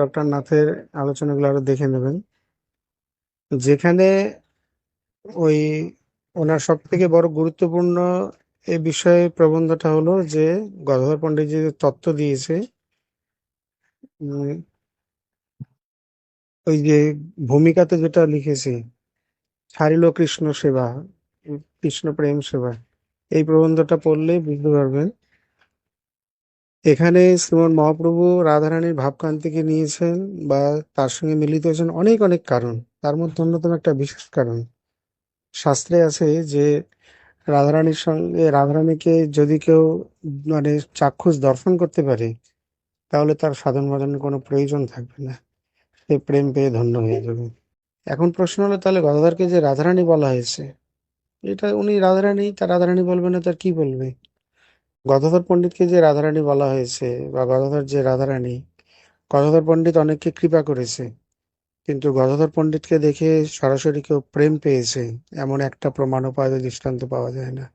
Doctor নাথের আলোচনাগুলো আরো দেখে নেবেন, যেখানে ওই ওনার সব থেকে বড় গুরুত্বপূর্ণ এ বিষয়ে প্রবন্ধটা হলো যে গদাধর পণ্ডিত যে তত্ত্ব দিয়েছে, উম, ওই যে ভূমিকাতে যেটা লিখেছে, ছাড়িল কৃষ্ণ সেবা, কৃষ্ণ প্রেম সেবা, এই প্রবন্ধটা পড়লে বুঝতে পারবেন এখানে শ্রীমন মহাপ্রভু রাধারানীর ভাবকান্তিকে নিয়েছেন বা তার সঙ্গে মিলিত হয়েছেন অনেক অনেক কারণ। তার মধ্যে অন্যতম একটা বিশেষ কারণ, শাস্ত্রে আছে যে রাধারানীর সঙ্গে রাধারানীকে যদি কেউ মানে চাক্ষুষ দর্শন করতে পারে, তাহলে তার সাধন ভজনের কোনো প্রয়োজন থাকবে না, সে প্রেম পেয়ে ধন্য হয়ে যাবে। এখন প্রশ্ন হলো, তাহলে গদাধরকে যে রাধারানী বলা হয়েছে, এটা উনি রাধারানী, তার রাধারানী বলবে না তার কি বলবে? গদাধর পণ্ডিতকে যে রাধারানী বলা হয়েছে বা গদাধর যে রাধারানী, গদাধর পণ্ডিত অনেককে কৃপা করেছে, কিন্তু গদাধর পণ্ডিতকে দেখে সরাসরি কেউ প্রেম পেয়েছে এমন একটা প্রমাণ উপায় দৃষ্টান্ত পাওয়া যায় না।